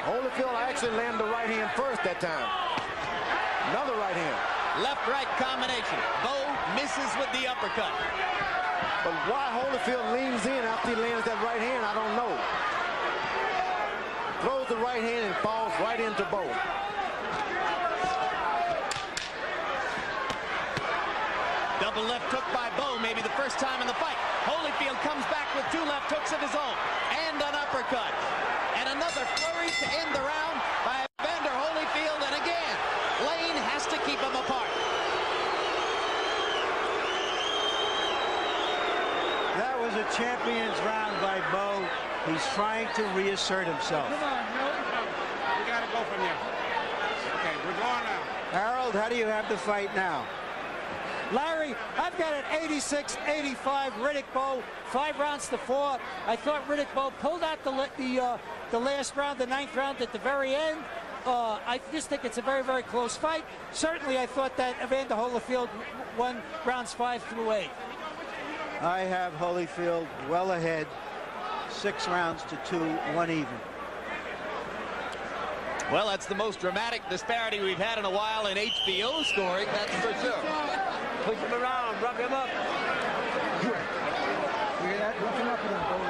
Speaker 4: Holyfield actually landed the right hand first that time. Another right hand.
Speaker 3: Left-right combination. Bowe misses with the uppercut.
Speaker 4: But why Holyfield leans in after he lands that right hand, I don't know. Throws the right hand and falls right into Bowe.
Speaker 3: Double left hook by Bowe, maybe the first time in the fight. Holyfield comes back with 2 left hooks of his own and an uppercut. And another flurry to end the round by Evander Holyfield. And again, Lane has to keep them apart.
Speaker 2: That was a champion's round by Bowe. He's trying to reassert himself.
Speaker 6: Come on, we got to go from there. Okay, we're going now.
Speaker 2: Harold, how do you have the fight now?
Speaker 8: Larry, I've got it 86-85, Riddick Bowe, 5 rounds to 4. I thought Riddick Bowe pulled out the last round, the 9th round at the very end. I just think it's a very, very close fight. Certainly, I thought that Evander Holyfield won rounds 5 through 8.
Speaker 2: I have Holyfield well ahead, 6 rounds to 2, 1 even.
Speaker 3: Well, that's the most dramatic disparity we've had in a while in HBO scoring, that's for sure.
Speaker 5: Push him around, rub him up.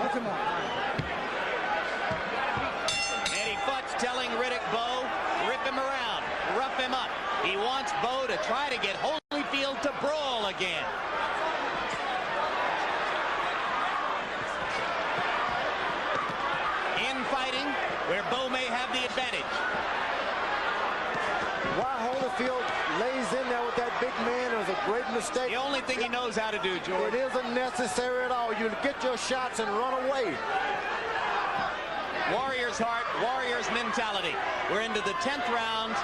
Speaker 7: Lift him up.
Speaker 3: Eddie Futch telling Riddick Bowe, rip him around, rough him up. He wants Bowe to try to get Holyfield to brawl again. Infighting where Bowe may have the advantage.
Speaker 4: Why Holyfield lays in there with that big man is a great mistake.
Speaker 3: The only thing he knows how to do, George.
Speaker 4: It isn't necessary at all. You get your shots and run away.
Speaker 3: Warrior's heart, Warrior's mentality. We're into the 10th round,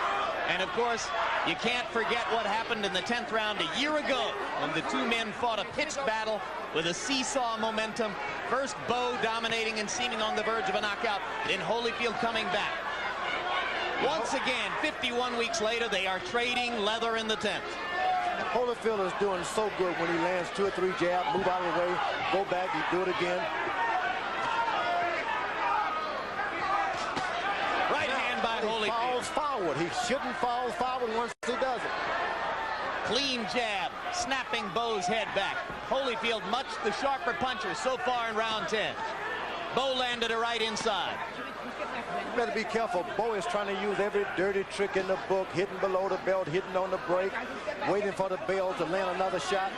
Speaker 3: and of course, you can't forget what happened in the 10th round a year ago when the two men fought a pitched battle with a seesaw momentum. First Bowe dominating and seeming on the verge of a knockout, then Holyfield coming back. Once again, 51 weeks later, they are trading leather in the 10th.
Speaker 4: Holyfield is doing so good when he lands 2 or 3 jabs, move out of the way, go back, he do it again.
Speaker 3: Right hand by Holyfield.
Speaker 4: He falls forward. He shouldn't fall forward once he does it.
Speaker 3: Clean jab, snapping Bowe's head back. Holyfield much the sharper puncher so far in round 10. Bowe landed a right inside.
Speaker 4: You better be careful. Bowe is trying to use every dirty trick in the book, hitting below the belt, hitting on the break, waiting for the bell to land another shot.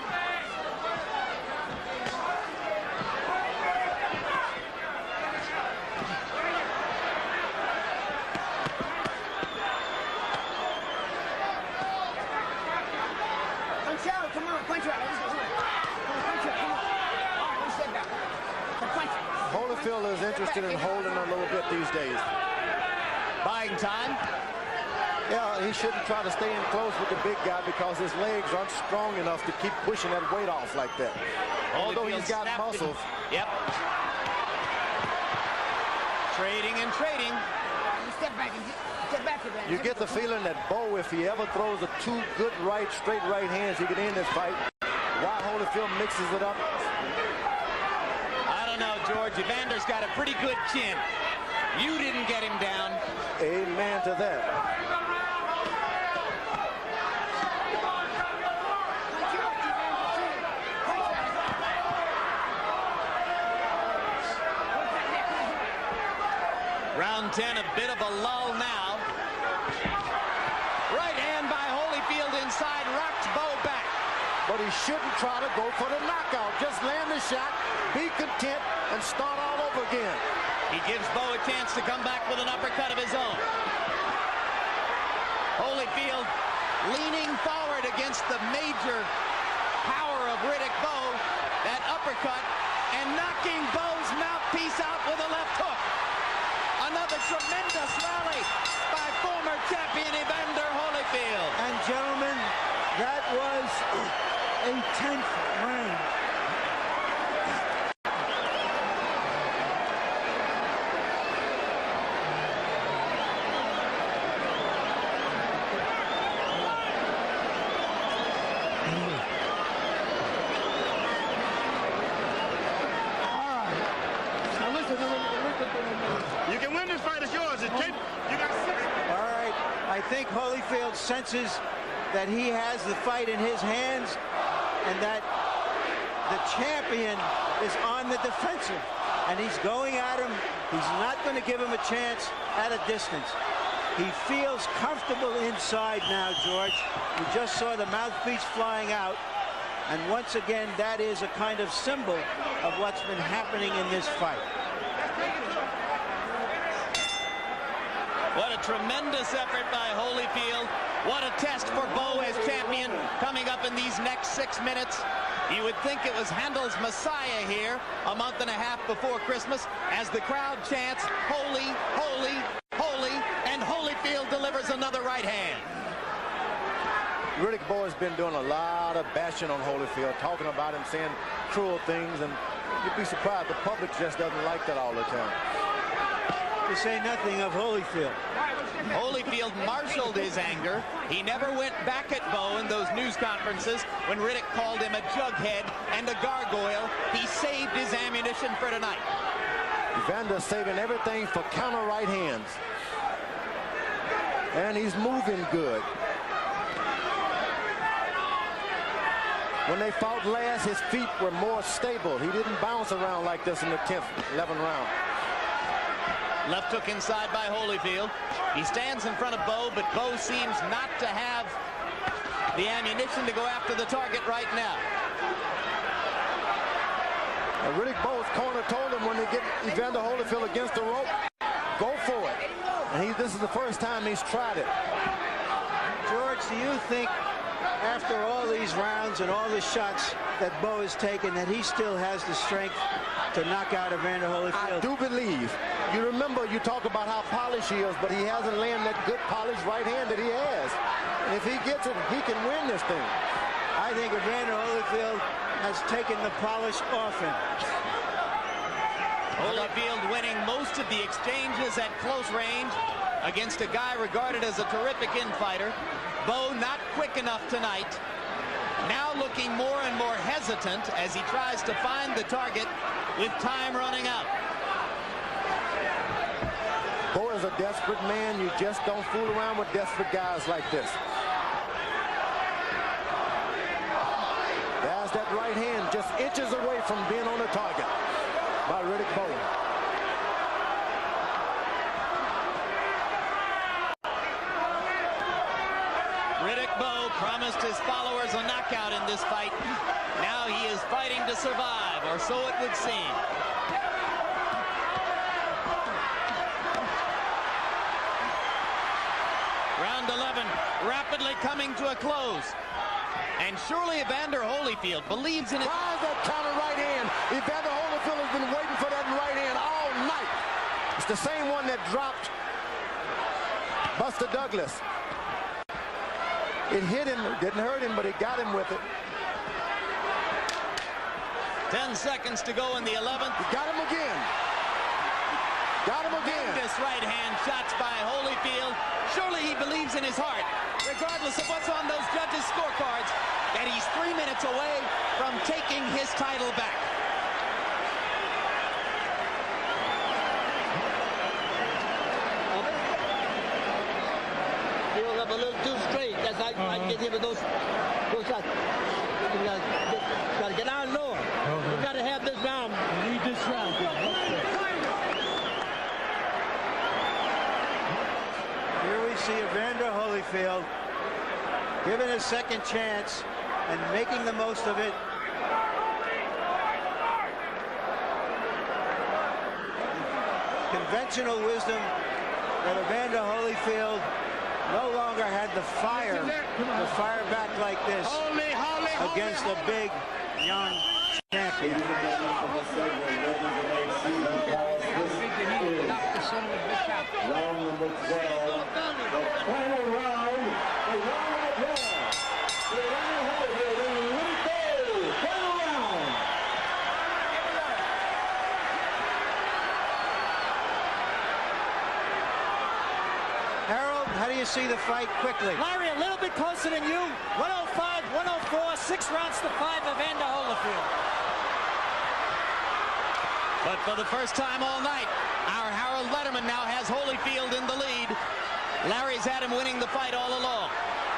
Speaker 1: Punch out, come on, punch out. Punch out, come on. One step back. Punch.
Speaker 4: Holyfield is interested in holding a little bit these days.
Speaker 3: Buying time.
Speaker 4: Yeah, he shouldn't try to stay in close with the big guy because his legs aren't strong enough to keep pushing that weight off like that. Although he's got muscles.
Speaker 3: Yep. Trading and trading.
Speaker 1: Step back and step back to that.
Speaker 4: You get the feeling that Bowe, if he ever throws the 2 good straight right hands, he could end this fight. Why Holyfield mixes it up?
Speaker 3: I don't know, George. Evander's got a pretty good chin. You didn't get him down.
Speaker 4: Amen to that.
Speaker 3: Round 10, a bit of a lull now. Right hand by Holyfield inside, rocks Bowe back.
Speaker 4: But he shouldn't try to go for the knockout. Just land the shot, be content, and start all over again.
Speaker 3: He gives Bowe a chance to come back with an uppercut of his own. Holyfield leaning forward against the major power of Riddick Bowe. That uppercut, and knocking Bowe's mouthpiece out with a left hook. Another tremendous rally by former champion Evander Holyfield.
Speaker 2: And gentlemen, that was a 10th round.
Speaker 6: You can win this fight. It's yours. It's you got 6.
Speaker 2: All right, I think Holyfield senses that he has the fight in his hands and that the champion is on the defensive, and he's going at him. He's not going to give him a chance at a distance. He feels comfortable inside now, George. We just saw the mouthpiece flying out, and once again, that is a kind of symbol of what's been happening in this fight.
Speaker 3: What a tremendous effort by Holyfield. What a test for Bowe as champion coming up in these next 6 minutes. You would think it was Handel's Messiah here a month and a half before Christmas as the crowd chants, holy, holy, holy, and Holyfield delivers another right hand.
Speaker 4: Riddick Bowe has been doing a lot of bashing on Holyfield, talking about him, saying cruel things, and you'd be surprised the public just doesn't like that all the time.
Speaker 2: To say nothing of Holyfield.
Speaker 3: Holyfield marshaled his anger. He never went back at Bowe in those news conferences when Riddick called him a jughead and a gargoyle. He saved his ammunition for tonight.
Speaker 4: Evander saving everything for counter right hands. And he's moving good. When they fought last, his feet were more stable. He didn't bounce around like this in the 10th, 11th round.
Speaker 3: Left hook inside by Holyfield. He stands in front of Bowe, but Bowe seems not to have the ammunition to go after the target right now.
Speaker 4: Riddick Bowe's corner told him when they get Evander Holyfield against the rope, go for it. And this is the first time he's tried it.
Speaker 2: George, do you think after all these rounds and all the shots that Bowe has taken that he still has the strength to knock out Evander Holyfield?
Speaker 4: I do believe. You remember, you talk about how polished he is, but he hasn't landed that good polished right hand that he has. And if he gets it, he can win this thing.
Speaker 2: I think Evander Holyfield has taken the polish off him.
Speaker 3: Holyfield winning most of the exchanges at close range against a guy regarded as a terrific infighter. Bowe not quick enough tonight. Now looking more and more hesitant as he tries to find the target with time running out.
Speaker 4: Bowe is a desperate man. You just don't fool around with desperate guys like this. There's that right hand just inches away from being on the target by Riddick Bowe.
Speaker 3: Riddick Bowe promised his followers a knockout in this fight. Now he is fighting to survive, or so it would seem. Round 11 rapidly coming to a close. And surely Evander Holyfield believes in it.
Speaker 4: Tries that counter right hand. Evander Holyfield has been waiting for that right hand all night. It's the same one that dropped Buster Douglas. It hit him, didn't hurt him, but it got him with it.
Speaker 3: 10 seconds to go in the 11th.
Speaker 4: He got him again. Got him again.
Speaker 3: Tremendous right hand shots by Holyfield. Surely he believes in his heart, regardless of what's on those judges' scorecards, that he's 3 minutes away from taking his title back.
Speaker 5: He was up a little too straight. That's how I get him with those shots. You gotta get down lower. You gotta have this round. You need this round.
Speaker 2: Here we see Evander Holyfield given a second chance and making the most of it. Conventional wisdom that Evander Holyfield no longer had the fire to fire back like this against a big young champion.
Speaker 9: Round number 12. The final round. The round of applause. The round of Riddick Bowe. Final round.
Speaker 2: Harold, how do you see the fight quickly?
Speaker 8: Larry, a little bit closer than you. 105, 104, 6 rounds to 5, Evander Holyfield.
Speaker 3: But for the first time all night, our Harold Letterman now has Holyfield in the lead. Larry's had him winning the fight all along.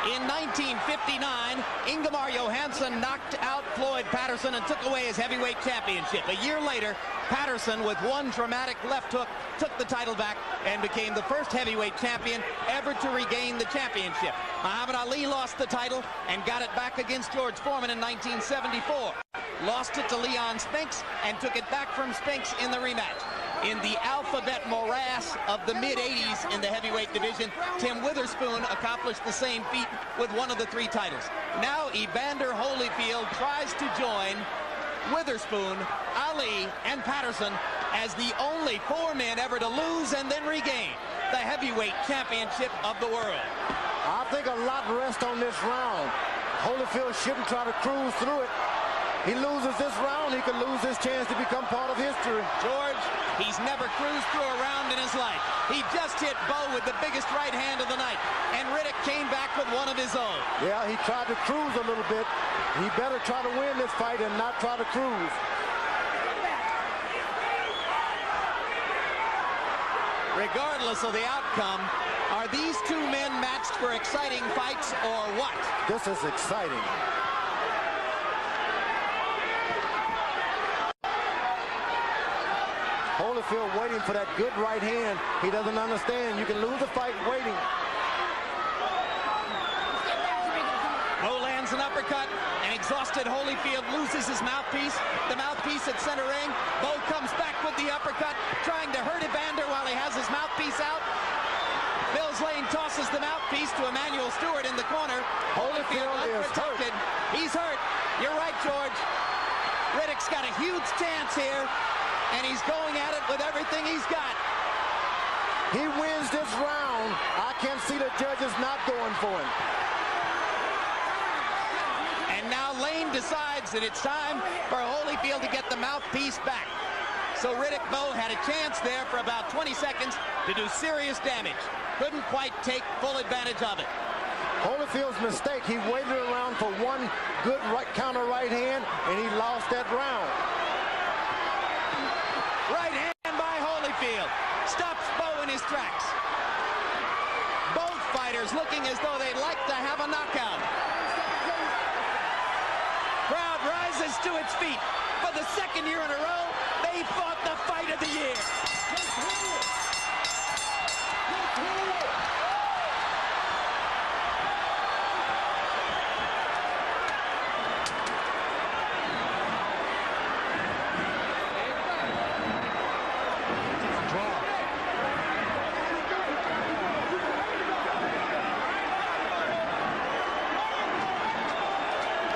Speaker 3: In 1959, Ingemar Johansson knocked out Floyd Patterson and took away his heavyweight championship. A year later, Patterson, with one dramatic left hook, took the title back and became the first heavyweight champion ever to regain the championship. Muhammad Ali lost the title and got it back against George Foreman in 1974. Lost it to Leon Spinks and took it back from Spinks in the rematch. In the alphabet morass of the mid-80s in the heavyweight division, Tim Witherspoon accomplished the same feat with one of the 3 titles. Now Evander Holyfield tries to join Witherspoon, Ali, and Patterson as the only 4 men ever to lose and then regain the heavyweight championship of the world.
Speaker 4: I think a lot rests on this round. Holyfield shouldn't try to cruise through it. He loses this round, he could lose his chance to become part of history.
Speaker 3: George, He's never cruised through a round in his life. He just hit Bowe with the biggest right hand of the night, and Riddick came back with one of his own.
Speaker 4: Yeah, he tried to cruise a little bit. He better try to win this fight and not try to cruise.
Speaker 3: Regardless of the outcome, are these two men matched for exciting fights or what?
Speaker 4: This is exciting. Holyfield waiting for that good right hand. He doesn't understand. You can lose a fight waiting.
Speaker 3: Bowe lands an uppercut, and exhausted Holyfield loses his mouthpiece. The mouthpiece at center ring. Bowe comes back with the uppercut, trying to hurt Evander while he has his mouthpiece out. Mills Lane tosses the mouthpiece to Emmanuel Stewart in the corner. Holyfield unprotected. He's hurt. You're right, George. Riddick's got a huge chance here, and he's going at it with everything he's got.
Speaker 4: He wins this round. I can't see the judges not going for him.
Speaker 3: And now Lane decides that it's time for Holyfield to get the mouthpiece back. So Riddick Bowe had a chance there for about 20 seconds to do serious damage. Couldn't quite take full advantage of it.
Speaker 4: Holyfield's mistake, he waited around for one good counter right hand, and he lost that round.
Speaker 3: Right hand by Holyfield. Stops Bowe in his tracks. Both fighters looking as though they'd like to have a knockout. Crowd rises to its feet. For the second year in a row, they fought the fight of the year.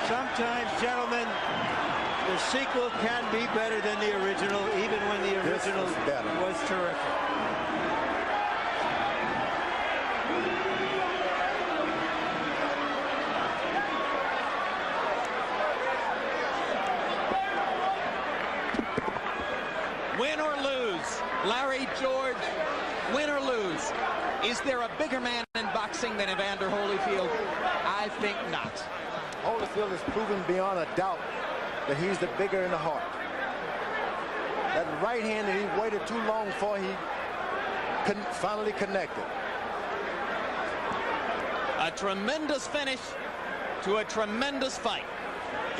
Speaker 2: Sometimes, gentlemen, the sequel can be better than the original, even when the original was terrific.
Speaker 3: Win or lose, Larry, George, win or lose, is there a bigger man in boxing than Evander Holyfield? I think not.
Speaker 4: Holyfield has proven beyond a doubt that he's the bigger in the heart. That right hand that he waited too long for, he couldn't finally connect it.
Speaker 3: A tremendous finish to a tremendous fight.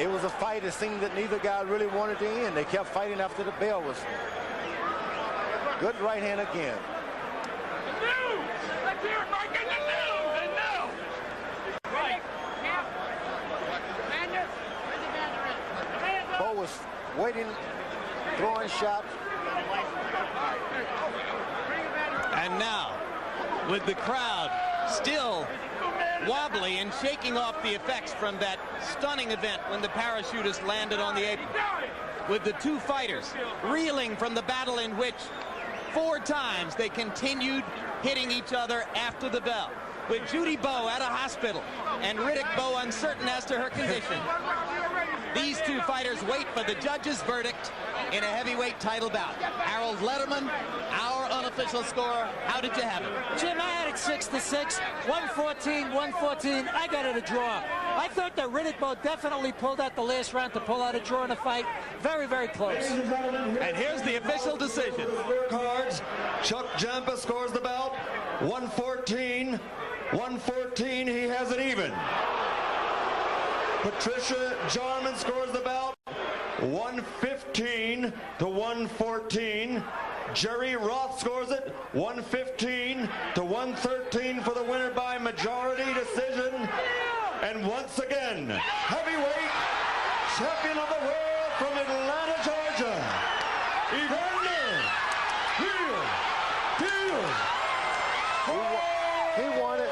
Speaker 4: It was a fight, it seemed that neither guy really wanted to end. They kept fighting after the bell was. Good right hand again.
Speaker 9: Let's hear it, Mike, and no! Right.
Speaker 4: Bowe was waiting, throwing shots.
Speaker 3: And now, with the crowd still wobbly and shaking off the effects from that stunning event when the parachutist landed on the apron, with the two fighters reeling from the battle in which 4 times they continued hitting each other after the bell, with Judy Bowe at a hospital and Riddick Bowe uncertain as to her condition. These two fighters wait for the judge's verdict in a heavyweight title bout. Harold Letterman, our unofficial scorer. How did you have it?
Speaker 8: Jim, I had it 6-6, 114. I got it a draw. I thought that Riddick Bowe definitely pulled out the last round to pull out a draw in the fight. Very, very close.
Speaker 3: And here's the official decision.
Speaker 10: Cards. Chuck Jampa scores the bout. 114. He has it even. Patricia Jarman scores the bout. 115 to 114. Jerry Roth scores it. 115 to 113 for the winner by majority decision. And once again, heavyweight champion of the world from Atlanta, Georgia, Evander Holyfield.
Speaker 4: He won it.